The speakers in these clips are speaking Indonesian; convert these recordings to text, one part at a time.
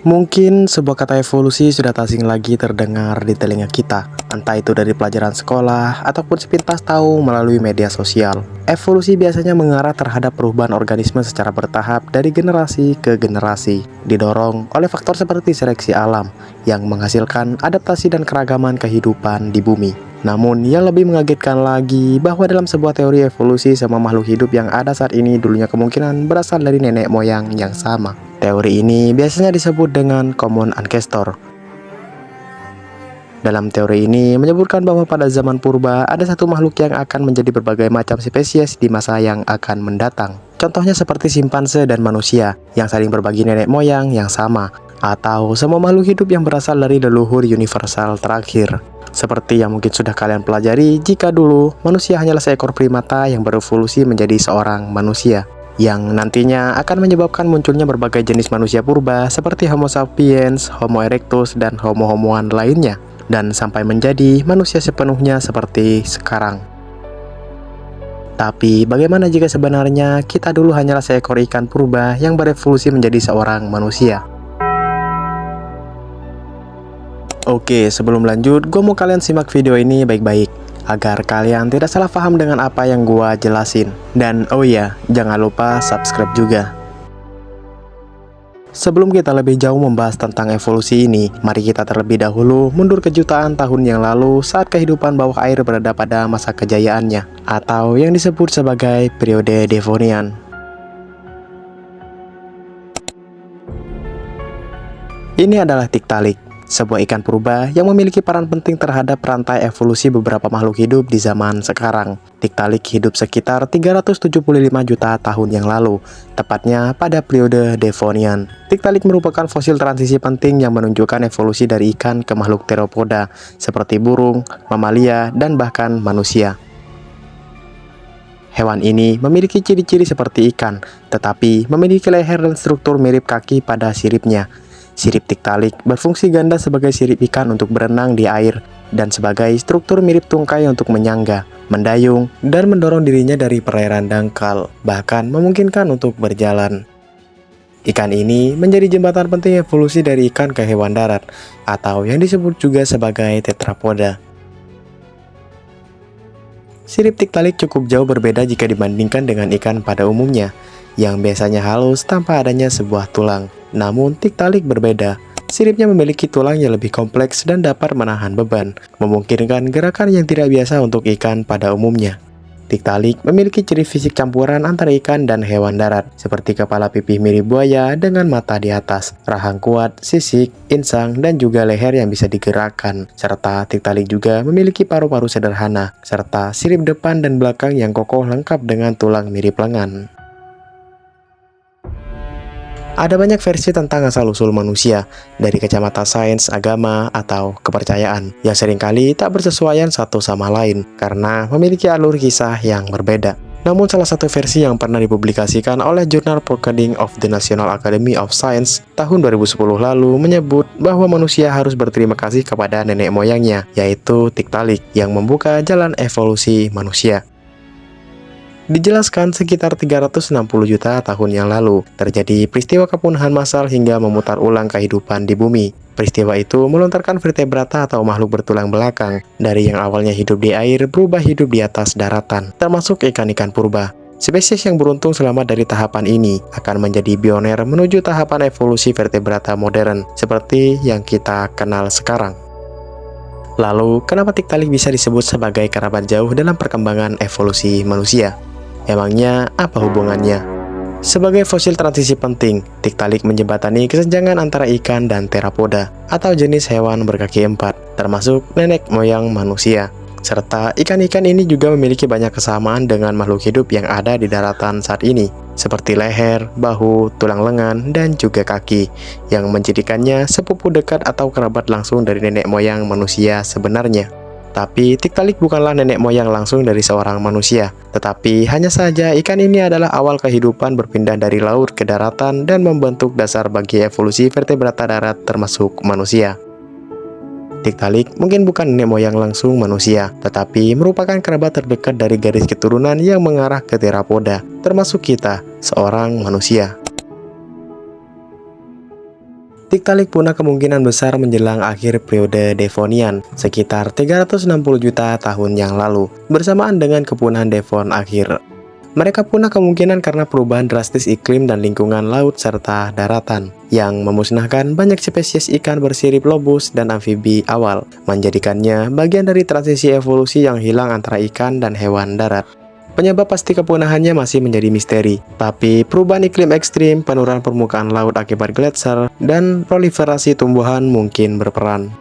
Mungkin sebuah kata evolusi sudah tak asing lagi terdengar di telinga kita, entah itu dari pelajaran sekolah ataupun sepintas tahu melalui media sosial. Evolusi biasanya mengarah terhadap perubahan organisme secara bertahap dari generasi ke generasi, didorong oleh faktor seperti seleksi alam yang menghasilkan adaptasi dan keragaman kehidupan di bumi. Namun, yang lebih mengagetkan lagi bahwa dalam sebuah teori evolusi, semua makhluk hidup yang ada saat ini dulunya kemungkinan berasal dari nenek moyang yang sama. Teori ini biasanya disebut dengan common ancestor. Dalam teori ini menyebutkan bahwa pada zaman purba ada satu makhluk yang akan menjadi berbagai macam spesies di masa yang akan mendatang. Contohnya seperti simpanse dan manusia yang saling berbagi nenek moyang yang sama, atau semua makhluk hidup yang berasal dari leluhur universal terakhir. Seperti yang mungkin sudah kalian pelajari jika dulu manusia hanyalah seekor primata yang berevolusi menjadi seorang manusia, yang nantinya akan menyebabkan munculnya berbagai jenis manusia purba seperti Homo sapiens, Homo erectus, dan Homo homoan lainnya, dan sampai menjadi manusia sepenuhnya seperti sekarang. Tapi bagaimana jika sebenarnya kita dulu hanyalah seekor ikan purba yang berevolusi menjadi seorang manusia? Oke, sebelum lanjut, gue mau kalian simak video ini baik-baik agar kalian tidak salah paham dengan apa yang gua jelasin. Dan oh iya, jangan lupa subscribe juga. Sebelum kita lebih jauh membahas tentang evolusi ini, mari kita terlebih dahulu mundur ke jutaan tahun yang lalu saat kehidupan bawah air berada pada masa kejayaannya, atau yang disebut sebagai periode Devonian. Ini adalah Tiktaalik, sebuah ikan purba yang memiliki peran penting terhadap rantai evolusi beberapa makhluk hidup di zaman sekarang. Tiktaalik hidup sekitar 375 juta tahun yang lalu, tepatnya pada periode Devonian. Tiktaalik merupakan fosil transisi penting yang menunjukkan evolusi dari ikan ke makhluk teropoda, seperti burung, mamalia, dan bahkan manusia. Hewan ini memiliki ciri-ciri seperti ikan, tetapi memiliki leher dan struktur mirip kaki pada siripnya. Sirip Tiktaalik berfungsi ganda sebagai sirip ikan untuk berenang di air dan sebagai struktur mirip tungkai untuk menyangga, mendayung, dan mendorong dirinya dari perairan dangkal, bahkan memungkinkan untuk berjalan. Ikan ini menjadi jembatan penting evolusi dari ikan ke hewan darat, atau yang disebut juga sebagai tetrapoda. Sirip Tiktaalik cukup jauh berbeda jika dibandingkan dengan ikan pada umumnya, yang biasanya halus tanpa adanya sebuah tulang. Namun Tiktaalik berbeda, siripnya memiliki tulang yang lebih kompleks dan dapat menahan beban, memungkinkan gerakan yang tidak biasa untuk ikan pada umumnya. Tiktaalik memiliki ciri fisik campuran antara ikan dan hewan darat, seperti kepala pipih mirip buaya dengan mata di atas, rahang kuat, sisik, insang, dan juga leher yang bisa digerakkan. Serta Tiktaalik juga memiliki paru-paru sederhana, serta sirip depan dan belakang yang kokoh lengkap dengan tulang mirip lengan. Ada banyak versi tentang asal-usul manusia, dari kacamata sains, agama, atau kepercayaan, yang seringkali tak bersesuaian satu sama lain, karena memiliki alur kisah yang berbeda. Namun salah satu versi yang pernah dipublikasikan oleh jurnal Proceedings of the National Academy of Science tahun 2010 lalu menyebut bahwa manusia harus berterima kasih kepada nenek moyangnya, yaitu Tiktaalik, yang membuka jalan evolusi manusia. Dijelaskan sekitar 360 juta tahun yang lalu, terjadi peristiwa kepunahan massal hingga memutar ulang kehidupan di bumi. Peristiwa itu melontarkan vertebrata atau makhluk bertulang belakang, dari yang awalnya hidup di air berubah hidup di atas daratan, termasuk ikan-ikan purba. Spesies yang beruntung selamat dari tahapan ini akan menjadi pioner menuju tahapan evolusi vertebrata modern, seperti yang kita kenal sekarang. Lalu, kenapa Tiktaalik bisa disebut sebagai kerabat jauh dalam perkembangan evolusi manusia? Emangnya apa hubungannya? Sebagai fosil transisi penting, Tiktaalik menjembatani kesenjangan antara ikan dan terapoda, atau jenis hewan berkaki empat, termasuk nenek moyang manusia. Serta ikan-ikan ini juga memiliki banyak kesamaan dengan makhluk hidup yang ada di daratan saat ini, seperti leher, bahu, tulang lengan, dan juga kaki, yang menjadikannya sepupu dekat atau kerabat langsung dari nenek moyang manusia sebenarnya. Tapi Tiktaalik bukanlah nenek moyang langsung dari seorang manusia, tetapi hanya saja ikan ini adalah awal kehidupan berpindah dari laut ke daratan dan membentuk dasar bagi evolusi vertebrata darat termasuk manusia. Tiktaalik mungkin bukan nenek moyang langsung manusia, tetapi merupakan kerabat terdekat dari garis keturunan yang mengarah ke terapoda, termasuk kita, seorang manusia. Tiktaalik punah kemungkinan besar menjelang akhir periode Devonian, sekitar 360 juta tahun yang lalu, bersamaan dengan kepunahan Devon akhir. Mereka punah kemungkinan karena perubahan drastis iklim dan lingkungan laut serta daratan, yang memusnahkan banyak spesies ikan bersirip lobus dan amfibi awal, menjadikannya bagian dari transisi evolusi yang hilang antara ikan dan hewan darat. Penyebab pasti kepunahannya masih menjadi misteri, tapi perubahan iklim ekstrim, penurunan permukaan laut akibat gletser, dan proliferasi tumbuhan mungkin berperan.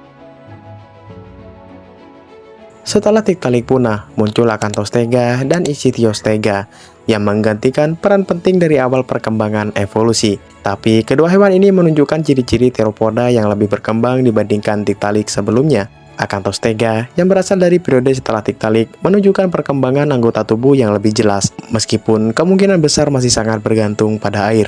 Setelah Tiktaalik punah, muncul Akanthostega dan Ichthyostega yang menggantikan peran penting dari awal perkembangan evolusi. Tapi kedua hewan ini menunjukkan ciri-ciri teropoda yang lebih berkembang dibandingkan Tiktaalik sebelumnya. Akanthostega yang berasal dari periode setelah Tiktaalik menunjukkan perkembangan anggota tubuh yang lebih jelas, meskipun kemungkinan besar masih sangat bergantung pada air.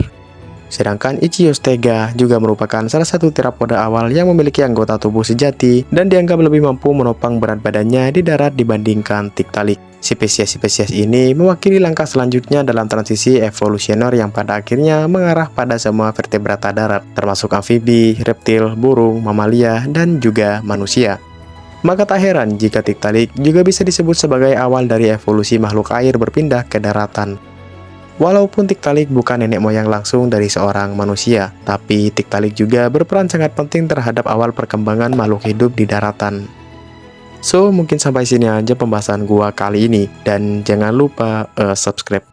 Sedangkan Ichthyostega juga merupakan salah satu teropoda awal yang memiliki anggota tubuh sejati dan dianggap lebih mampu menopang berat badannya di darat dibandingkan Tiktaalik. Spesies-spesies ini mewakili langkah selanjutnya dalam transisi evolusioner yang pada akhirnya mengarah pada semua vertebrata darat, termasuk amfibi, reptil, burung, mamalia, dan juga manusia. Maka tak heran jika Tiktaalik juga bisa disebut sebagai awal dari evolusi makhluk air berpindah ke daratan. Walaupun Tiktaalik bukan nenek moyang langsung dari seorang manusia, tapi Tiktaalik juga berperan sangat penting terhadap awal perkembangan makhluk hidup di daratan. So, mungkin sampai sini aja pembahasan gua kali ini, dan jangan lupa subscribe.